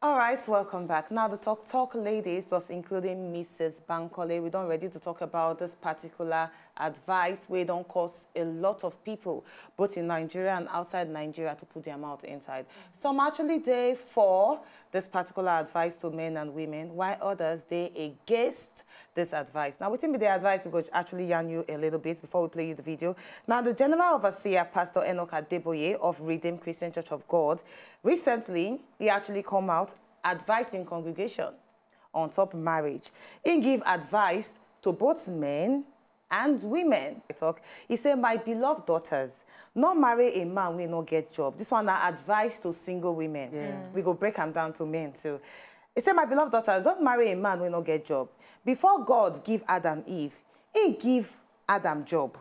All right, welcome back. Now, the Talk ladies, plus including Mrs. Bankole, we don't ready to talk about this particular advice. We don't cause a lot of people, both in Nigeria and outside Nigeria, to put their mouth inside. Some actually they for this particular advice to men and women, while others they against this advice. Now, within the advice, we could actually yarn you a little bit before we play you the video. Now, the General Overseer, Pastor Enoch Adeboye of Redeemed Christian Church of God, recently, he actually come out advising congregation on top marriage. He give advice to both men and women. He said, my beloved daughters, not marry a man will not get job. This one are advice to single women. Yeah. We go break them down to men too. He said, my beloved daughters, don't marry a man will not get job. Before God give Adam Eve, he give Adam job.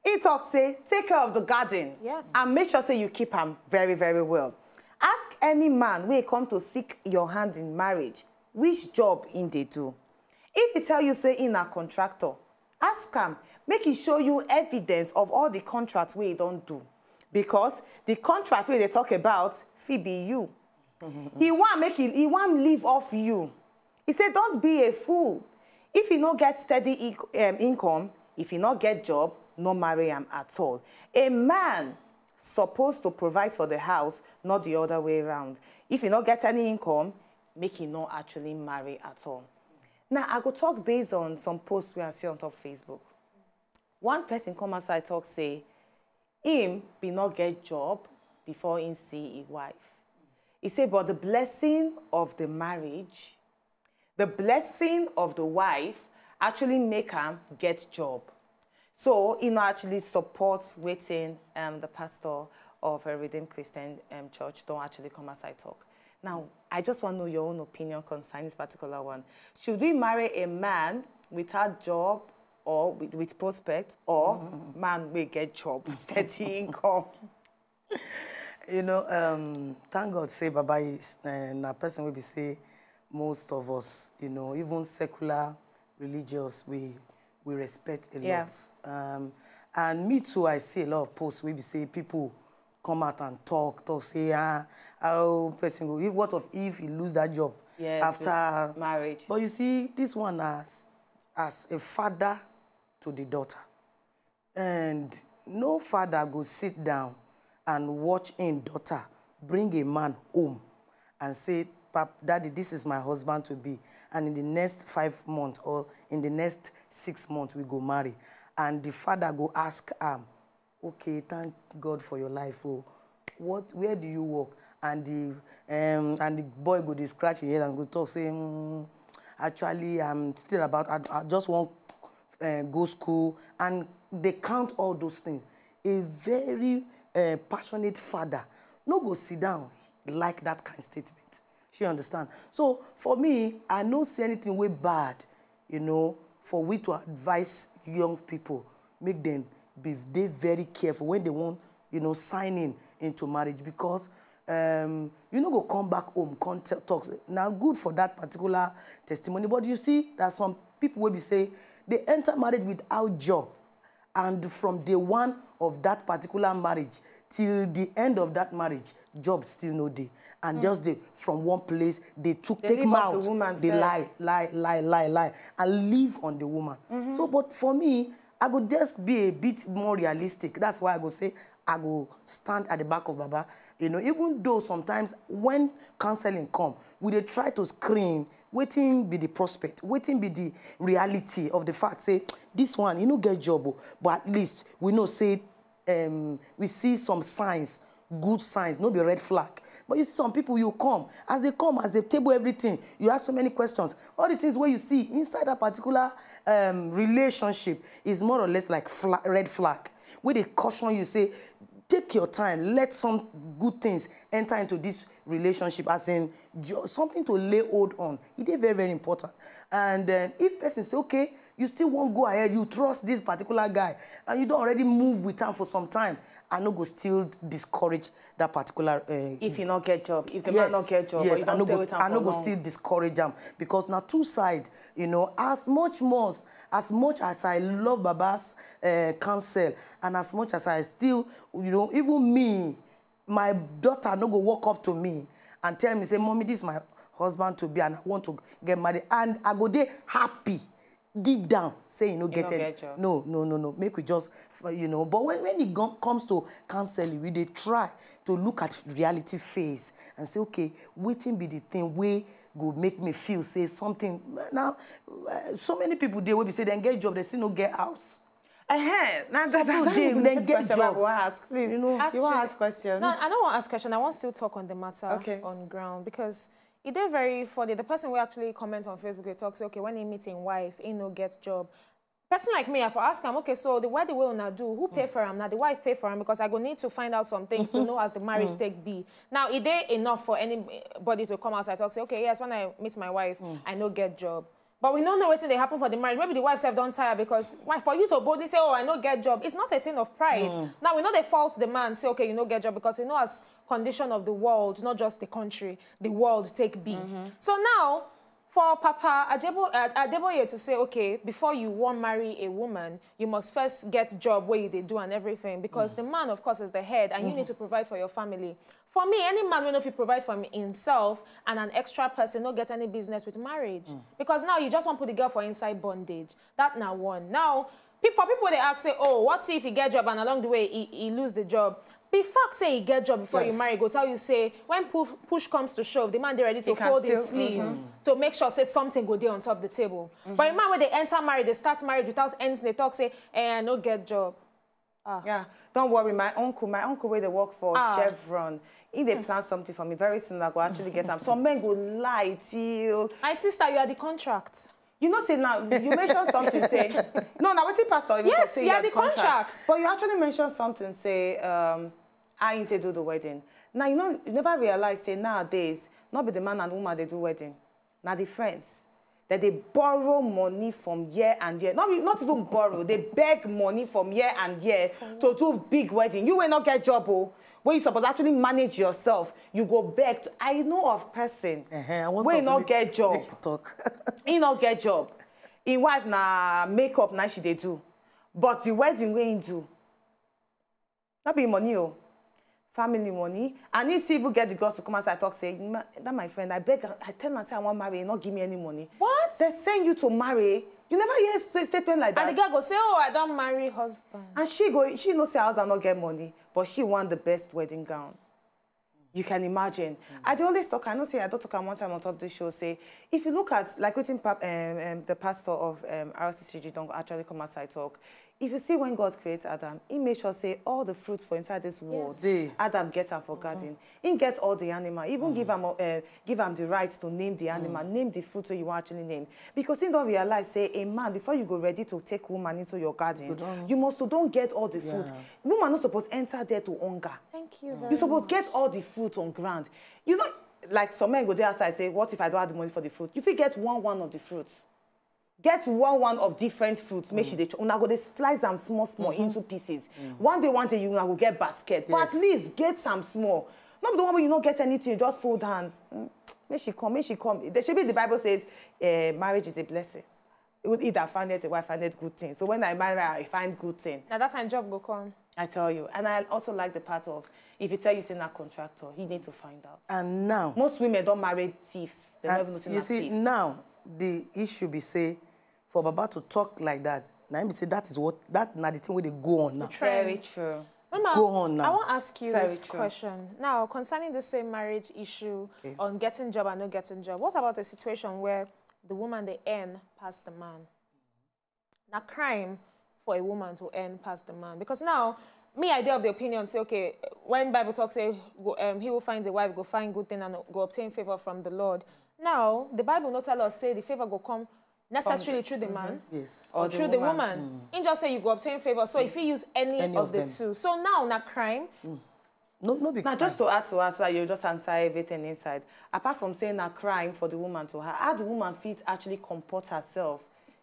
He talk say, take care of the garden. Yes. And make sure say you keep him very, very well. Ask any man who come to seek your hand in marriage, which job in they do. If he tell you say in a contractor, ask him, make he show you evidence of all the contracts where he don't do. Because the contract where they talk about, it be you. He want live off you. He said, don't be a fool. If you not get steady income, if you not get job, no marry him at all. A man supposed to provide for the house, not the other way around. If you not get any income, make you not actually marry at all. Now, I go talk based on some posts we see on top Facebook. One person come outside talk say, him be not get job before he see his wife. He say, but the blessing of the marriage, the blessing of the wife actually make him get job. So, he not actually supports waiting the pastor of a Redeemed Christian Church don't actually come outside talk. Now, I just want to know your own opinion concerning this particular one. Should we marry a man without job or with prospect, or man will get job, steady income? You know, thank God say Baba is a person will be say most of us, you know, even secular, religious, we respect a lot. And me too, I see a lot of posts where we say people come out and talk say, how person go, what if he lose that job after marriage? But you see, this one as a father to the daughter. And no father go sit down and watch in daughter bring a man home and say, Pap, Daddy, this is my husband to be. And in the next 5 months or in the next 6 months, we go marry. And the father go ask okay, thank God for your life. Oh, where do you work? And the boy go to scratch his head and go talk, say, actually, I'm still about, I just want go school. And they count all those things. A very passionate father no go sit down like that kind of statement. She understand. So for me, I don't see anything way bad, you know, for we to advise young people, make them be very careful when they want, you know, sign in into marriage, because you know, go come back home, talk. Now, good for that particular testimony, but you see that some people will be say they enter marriage without job, and from day one of that particular marriage till the end of that marriage, job still no day. And just from one place, they take them out, they lie, and live on the woman. So, but for me, I could just be a bit more realistic. That's why I go say, I go stand at the back of Baba. You know, even though sometimes when counseling come, we they try to screen, waiting be the prospect, waiting be the reality of the fact, say, this one, you know, get job, but at least we know, say, we see some signs, good signs, no be red flag. But you see some people, you come, as they table everything, you ask so many questions. All the things where you see inside that particular relationship is more or less like red flag. Where they caution you, say, take your time, let some good things enter into this relationship, as in something to lay hold on. It is very, very important. And then if person say, okay, you still won't go ahead, you trust this particular guy, and you don't already move with him for some time, I no go still discourage that particular... if you not get job, if the man not get job, yes, or you don't stay with him I no go still discourage them, because now two sides, you know, as much as I love Baba's counsel, and as much as I still, you know, even me, my daughter no go walk up to me and tell me, say, mommy, this is my husband to be, and I want to get married, and I go there happy, deep down, say you know get it. No. Make we just, you know. But when it comes to counseling, we they try to look at reality face and say, okay, waiting be the thing way go make me feel say something. Now, so many people they will be say they get job, they still no get house. Now So they get job. I want to ask, please. You know, you want to ask question? No, I don't want to ask question. I want to still talk on the matter on ground because it is very funny. The person will actually comment on Facebook, they talk, say, okay, when he meet him wife, he no get job. Person like me, I for ask him, okay, so the wedding will now do, who pay for him? Now the wife pay for him because I go need to find out some things to know as the marriage take be. Now, is there enough for anybody to come outside and talk, say, okay, yes, when I meet my wife, I no get job. But we don't know what they happen for the marriage. Maybe the wives have done tire because why for you to boldly say, oh, I no get job. It's not a thing of pride. Now we know they fault the man, say, okay, you no get job because we know as condition of the world, not just the country, the world take be. So now, for Papa Adeboye to say, okay, before you want marry a woman, you must first get job where they do and everything because the man, of course, is the head and you need to provide for your family. For me, any man will know if he provide for himself and an extra person, not get any business with marriage. Because now you just want to put the girl for inside bondage. That now one. Now, for people, they ask, say, oh, what if he get job and along the way he lose the job? Be fact say he get job before you marry, go tell you, say, when push comes to shove, the man they ready to fold his sleeve to make sure, say, something go there on top of the table. But the man, when they enter marriage, they start marriage without anything, they talk, say, I no get job. Yeah, don't worry, my uncle where they work for Chevron, if they plan something for me, very soon I go actually get them. Some men go lie till... My sister, you are the contract. You know, say now, you mentioned something, say... No, now what's it, Pastor? Yes, you are the contract. But you actually mentioned something, say, I ain't to do the wedding. Now, you know, you never realize, say, nowadays, not be the man and woman they do wedding. Now, the friends, that they borrow money from year and year. Not even borrow, they beg money from year and year to do big wedding. You will not get job, oh. When you supposed to actually manage yourself, you go back to, I know of person when not get job. He not get job. In wife na makeup na she they do. But the wedding we do. Not be money, oh. Family money. And if even get the girls to come outside and talk, say, that my friend, I beg, I tell her, say I want to marry, not give me any money. What? They send you to marry. You never hear a statement like that. And the girl go say, oh, I don't marry husband. And she know say her husband not get money, but she want the best wedding gown. You can imagine. I don't always talk, I know say I don't talk one time on top of the show, say, if you look at, like waiting the pastor of RCCG don't actually come outside talk. If you see when God created Adam, he made sure say all the fruits for inside this world, Adam get her for garden. He get all the animal, even give him the right to name the animal, name the fruit so you actually name. Because he don't realize, say, a man, before you go ready to take woman into your garden, you must don't get all the fruit. Woman not supposed to enter there to hunger. Thank you very much. You're supposed to get all the fruit on ground. You know, like some men go there outside and say, what if I don't have the money for the fruit? You get one of the fruits. Get one of different fruits. Make sure they go slice them small into pieces. One day you will get basket. But at least get some small. Not the one where you don't get anything, you just fold hands. Make she come. There should be the Bible says marriage is a blessing. It would either find it or I find it good thing. So when I marry, I find good thing. Now that's my job go come. I tell you. And I also like the part of if you tell you you're not a contractor, you need to find out. And now most women don't marry thieves. They don't even know you see, thieves. Now the issue be say for Baba to talk like that, now be say that is what that now the thing where they go on now. Very true. Mama, go on now. I want to ask you this question. Now, concerning the same marriage issue on getting job and not getting job, what about a situation where the woman they earn past the man? Now, crime for a woman to earn past the man. Because now, me, I of the opinion, say, okay, when Bible talks, say, he who finds a wife, go find good thing and go obtain favor from the Lord. Now, the Bible not tell us, say, the favor go come necessarily through the man or through the woman. In just say you go obtain favor. So if you use any of the two. So now, not crime. No big crime. Just to add to answer, you just answer everything inside. Apart from saying a crime for the woman to her, how the woman fit actually comport herself,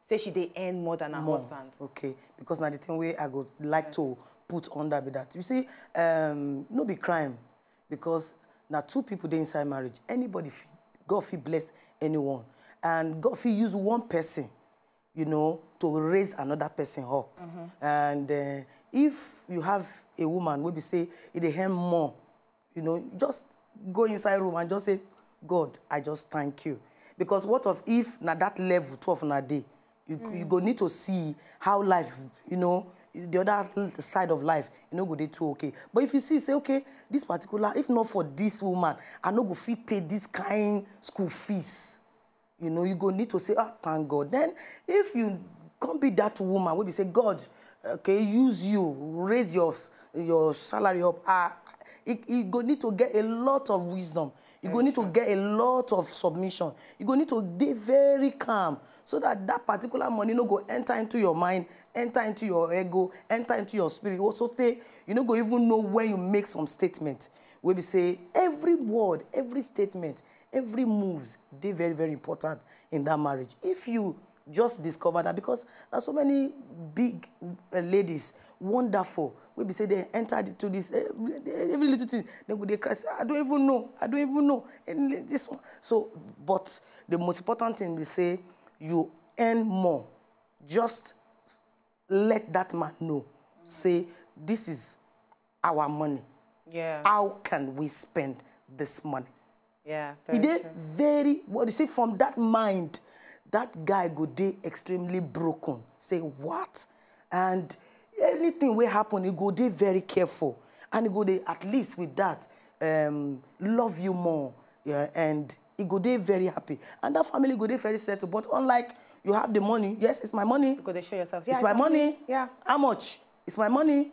say she they earn more than her husband. Okay, because now the thing way I would like to put under with that. You see, no big crime, because now two people they inside marriage. Anybody, God feel bless anyone. And God will use one person, you know, to raise another person up. And if you have a woman where we say, if they earn more, you know, just go inside room and just say, God, I just thank you. Because what if na that level 12 na day, you go need to see how life, you know, the other side of life, you know, go dey too okay. But if you see, say, okay, this particular, if not for this woman, I no go fit pay this kind school fees. You know, you go need to say, thank God. Then, if you can't be that woman, we be say, God, okay, use you, raise your salary up. You go need to get a lot of wisdom. You go need to get a lot of submission. You go need to be very calm so that that particular money no go enter into your mind, enter into your ego, enter into your spirit. Also, you no go even know when you make some statement. Where we say every word, every statement, every moves, they very, very important in that marriage. If you just discover that, because there's so many big ladies, wonderful, we be say they entered into this, every little thing, they go, they cry, say, I don't even know, and this one. So, but the most important thing we say, you earn more. Just let that man know. Say, this is our money. Yeah. How can we spend this money? Yeah, very, what you say, from that mind, that guy go dey extremely broken. Say, what? And anything will happen, he go dey very careful. And he go dey, at least with that, love you more. Yeah, and he go dey very happy. And that family go dey very settled. But unlike you have the money, yes, it's my money. You go dey show yourself. Yeah, it's my money. Yeah. How much? It's my money.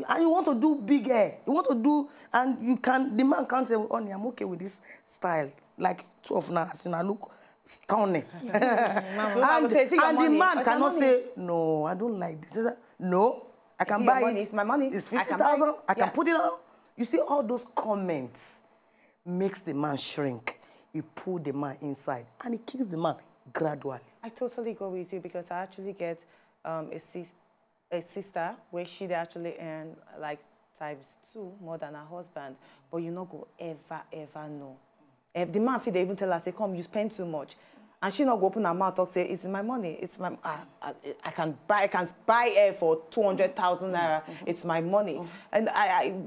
And you want to do big hair. You want to do, and you can, the man can't say, honey, I'm okay with this style. Like 12 now, as I look stunning. and the man cannot say, no, I don't like this. No, I can buy it. It's my money. It's 50,000. I can put it on. You see, all those comments makes the man shrink. He pull the man inside, and he kills the man gradually. I totally go with you, because I actually get a sister where she actually earn like ×2 more than her husband, but you not go ever know. If the man feel they even tell her, say, come, you spend too much, and she not go open her mouth and say, it's my money, it's my, I can buy air for 200,000 naira, it's my money. And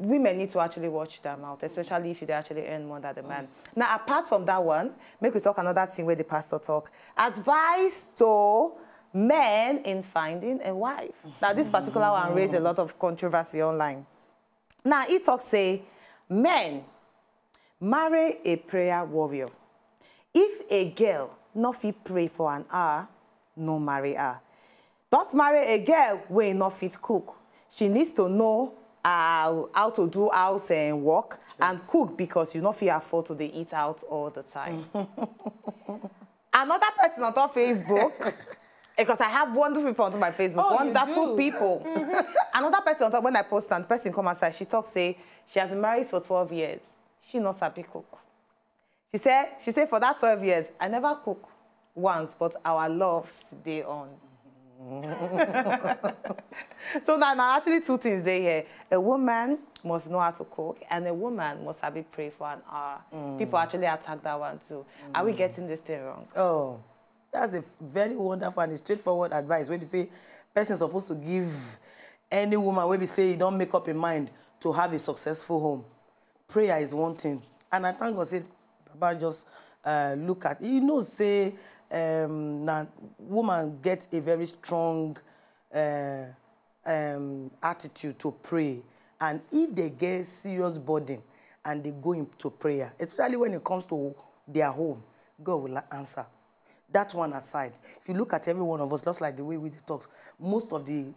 women need to actually watch their mouth, especially if they actually earn more than the man. Now, apart from that one, make we talk another thing where the pastor talk. Advice to men in finding a wife. Now, this particular one raised a lot of controversy online. Now, he talks, say, men, marry a prayer warrior. If a girl not fit pray for an hour, no marry her. Don't marry a girl who not fit cook. She needs to know how to do house and work and cook, because you not fit afford to eat out all the time. Another person on top Facebook, because I have wonderful people on my Facebook, wonderful people. Another person on top, when I post and the person come outside, she talks, say, she has been married for 12 years. She not sabi cook. She said for that 12 years, I never cook once, but our love stay on. So now actually two things there here. A woman must know how to cook, and a woman must have pray for an hour. People actually attack that one too. Are we getting this thing wrong? Oh, that's a very wonderful and straightforward advice. Where we say, person supposed to give any woman, where we say you don't make up your mind to have a successful home. Prayer is one thing. And I thank God, say, Baba just look at, you know, say, now woman gets a very strong attitude to pray. And if they get serious burden and they go into prayer, especially when it comes to their home, God will answer. That one aside, if you look at every one of us, just like the way we talk, most of the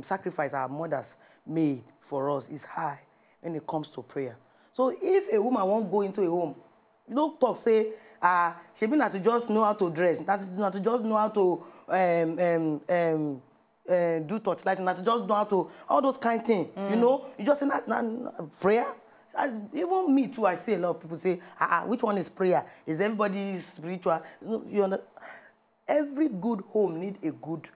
sacrifice our mothers made for us is high when it comes to prayer. So if a woman won't go into a home, you don't talk, say, she be not to just know how to dress, not to just know how to do touchlight, not to just know how to, all those kind of things, you know? You just say, prayer? Even me too, I see a lot of people say, which one is prayer? Is everybody spiritual? You know, every good home need a good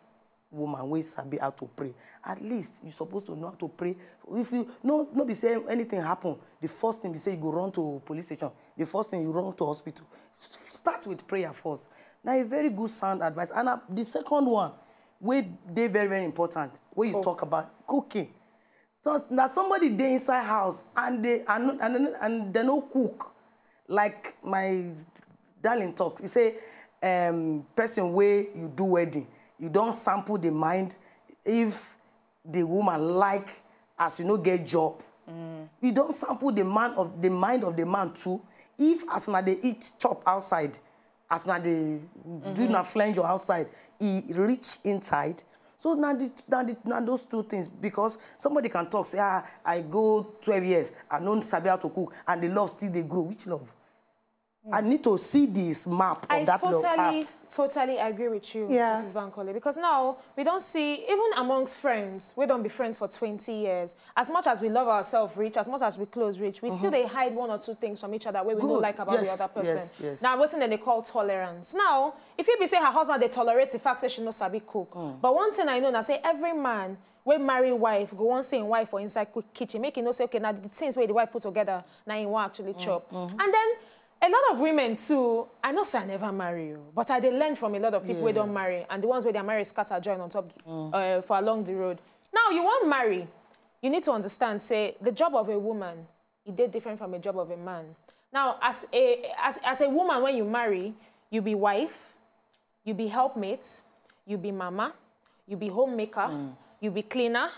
woman wey sabi how to pray. At least you're supposed to know how to pray. If you no be saying anything happen, the first thing you say you go run to police station. The first thing you run to hospital. Start with prayer first. Now a very good sound advice. And the second one, where they very, very important, where you talk about cooking. So now somebody dey inside house and they no cook. Like my darling talk, he say, person where you do wedding, you don't sample the mind if the woman like as you no get job. You don't sample the mind of the man too. If as na they eat chop outside, as na they do na flange outside, he reach inside. So now those two things, because somebody can talk, say, I go 12 years, I don't sabi how to cook, and the love still they grow. Which love? I need to see this map of that love. I totally agree with you, Mrs. Bankole, because now we don't see, even amongst friends, we don't be friends for 20 years. As much as we love ourselves rich, as much as we close rich, we still they hide one or two things from each other where we don't like about the other person. Now, what's in they call tolerance. Now, if you be say her husband, they tolerate the fact that she no sabi cook. But one thing I know, I say every man we marry wife, go on saying wife or inside kitchen, make it no say, okay, now the things where the wife put together, now you want actually chop. And then, a lot of women too, I know say I never marry you, but I did learn from a lot of people who don't marry, and the ones where they marry scatter join on top for along the road. Now, you want marry, you need to understand, say, the job of a woman, it did different from a job of a man. Now, as a woman, when you marry, you be wife, you be helpmate, you be mama, you be homemaker, you be cleaner,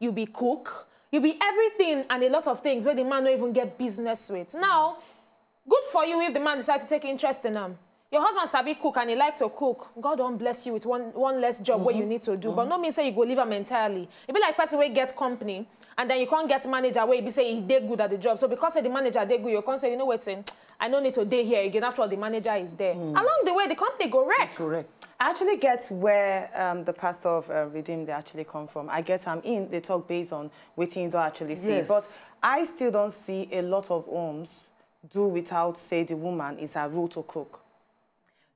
you be cook, you be everything and a lot of things where the man don't even get business with. Now, good for you if the man decides to take interest in them. Your husband sabi cook and he like to cook. God don't bless you with one less job where you need to do. But no mean say you go leave him entirely. It be like person where get company and then you can't get manager where you be say he dey good at the job. So because say the manager dey good, you can't say, you know what, I don't need to day here again. After all, the manager is there. Along the way, the company go wreck. Correct. I actually get where the pastor of Redeem they actually come from. I get they talk based on what you don't actually see. But I still don't see a lot of homes do without, say, the woman is her rule to cook.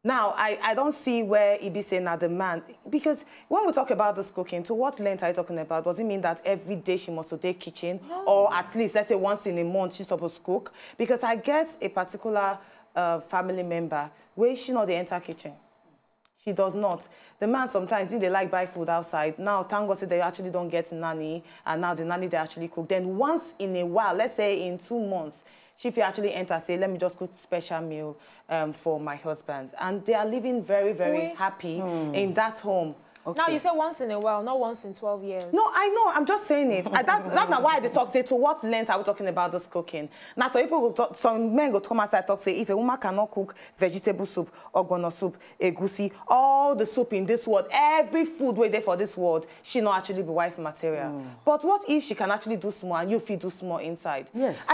Now, I don't see where it be saying that the man, because when we talk about this cooking, to what length are you talking about? Does it mean that every day she must do kitchen? No. Or at least, let's say once in a month, she's supposed to cook? Because I get a particular family member where she not the enter kitchen. She does not. The man sometimes, they like buy food outside. Now, thank God, they actually don't get nanny, and now the nanny, they actually cook. Then once in a while, let's say in 2 months, she actually enter, say, let me just cook special meal for my husband. And they are living very, very happy in that home. Okay. Now, you say once in a while, not once in 12 years. No, I know. I'm just saying it. That's not why they talk, say, to what length are we talking about this cooking? Now, so people go talk, some men go come outside talk, say, if a woman cannot cook vegetable soup, ogbono soup, egusi, all the soup in this world, every food way there for this world, she not actually be wife material. But what if she can actually do small and you feel do small inside? Yes.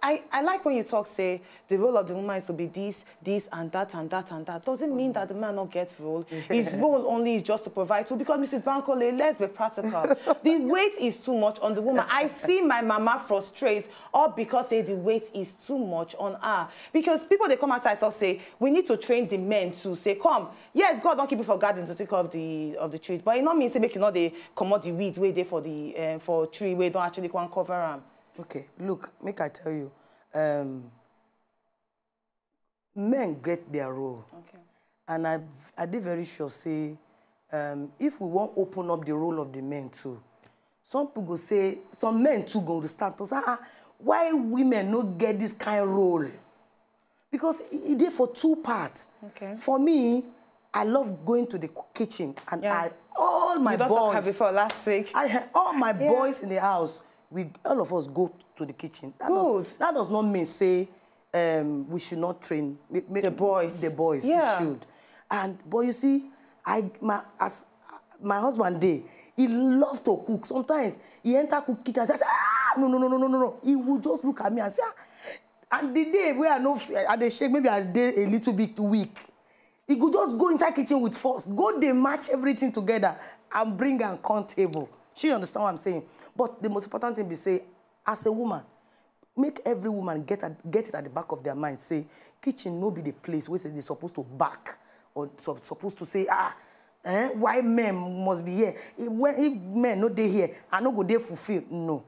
I like when you talk, say, the role of the woman is to be this, and that, and that, and that. Doesn't mean that the man not gets role. His role only is just to provide too. Because Mrs. Bankole, let's be practical. The weight is too much on the woman. I see my mama frustrate, all because the weight is too much on her. Because people, they come outside and say, we need to train the men to say, come, yes, God don't keep you for garden to take care of the trees. But it not mean say make you not they come out the weeds way there for the for tree where don't actually go and cover them. Okay, look, make I tell you, men get their role. Okay. And I did very sure say, if we want to open up the role of the men too, some people go say, some men too go to start to say, why women not get this kind of role? Because it did for two parts. Okay. For me, I love going to the kitchen and all my boys. Before last week. I had all my boys in the house. All of us go to the kitchen. That does not mean say we should not train the boys. The boys, we should. But you see, as my husband did, he loves to cook. Sometimes he enter cook kitchen and says, no. He would just look at me and say, and the day where I dey shake, maybe I did a little bit too weak. He could just go inside kitchen with force, go they match everything together and bring an count table. She understand what I'm saying? But the most important thing be say, as a woman, make every woman get it at the back of their mind. Say, kitchen no be the place where they're supposed to back or supposed to say, why men must be here? If men not they here, I not go there fulfill. No.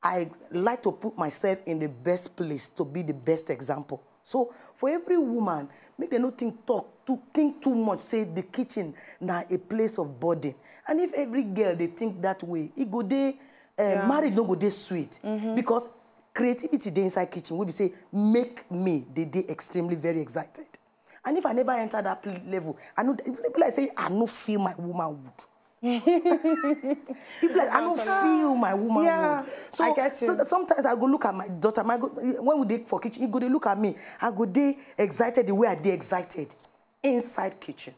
I like to put myself in the best place to be the best example. So for every woman, make them not think too much, say the kitchen now a place of burden. And if every girl they think that way, it go there marriage no go dey sweet. Because creativity dey inside kitchen wey be say make me dey extremely very excited. And if I never enter that level, I know people like say I no feel my womanhood. If like I don't feel my womanhood. Yeah, so I get you. So sometimes I go look at my daughter. When we dey for kitchen, you go dey look at me. I go dey excited the way I dey excited inside kitchen.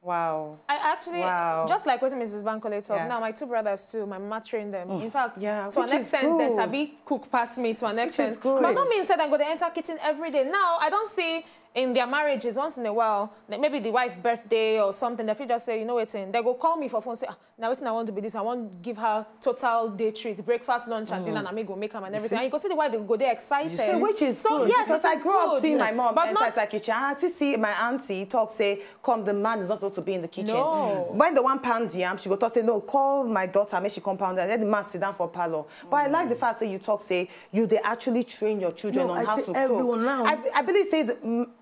Wow. I actually, just like what Mrs. Bankole told, now my two brothers too, my mama trained them. In fact, to an extent, they sabi cook past me to an extent. But not mean said I'm going to enter kitchen every day. Now, I don't see in their marriages, once in a while, maybe the wife's birthday or something, they just say, you know what, they go call me for phone, say, now I want to be this, I want to give her total day treat, breakfast, lunch, and dinner, and I go make them and everything. And you go see the wife, they go there excited. Which is good. Yes, because I grew up seeing my mom enter the kitchen. I still see my auntie talk, say, come, the man is not supposed to be in the kitchen. No. When the one pound yam, she go talk, say, no, call my daughter, make she come pound, and let the man sit down for parlor. But I like the fact that you talk, say, they actually train your children on how to cook. I believe, say,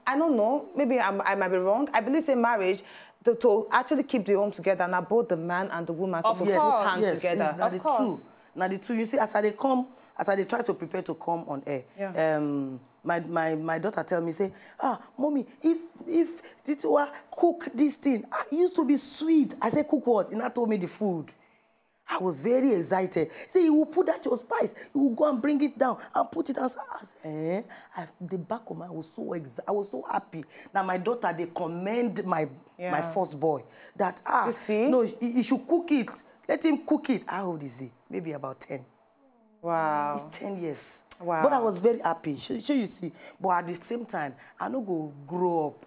I don't know, maybe I might be wrong. I believe in marriage, to actually keep the home together, now both the man and the woman supposed to put hands together. Of course. Now the two, you see, as I try to prepare to come on air, my daughter tell me, say, mommy, if this were cook this thing, it used to be sweet. I say, cook what? And I told me the food. I was very excited. See, you will put that your spice. You will go and bring it down and put it outside. I said, the back of my, I was so happy. Now my daughter, they commend my first boy that you see? No, he should cook it. Let him cook it. How old is he? Maybe about 10. Wow. It's 10 years. Wow. But I was very happy. So you see. But at the same time, I don't go grow up,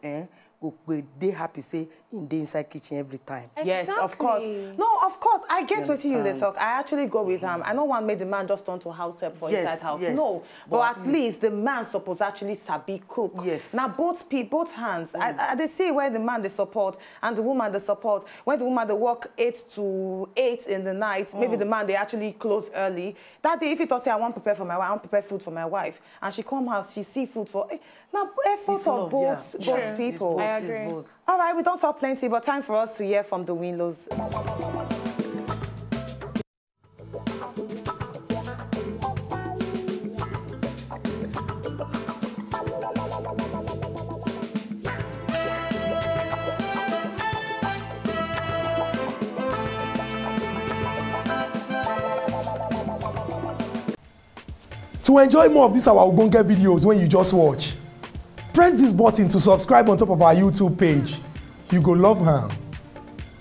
go dey happy, say, in the inside kitchen every time. Exactly. Yes, of course. No, of course. I get what you talk. I actually go with him. I don't want to make the man just turn to house help for inside house. Yes. No, but at least the man supposed actually sabi cook. Yes. Now both hands. I see where the man they support and the woman they support. When the woman they work 8 to 8 in the night, maybe the man they actually close early. That day, if he thought say I want to prepare for my wife, I want to prepare food for my wife, and she come house, she see food for now effort of both people. I agree. All right, we don't talk plenty, but time for us to hear from the Winlows. To enjoy more of these our Ogbonge videos when you just watch, press this button to subscribe on top of our YouTube page. You go love her.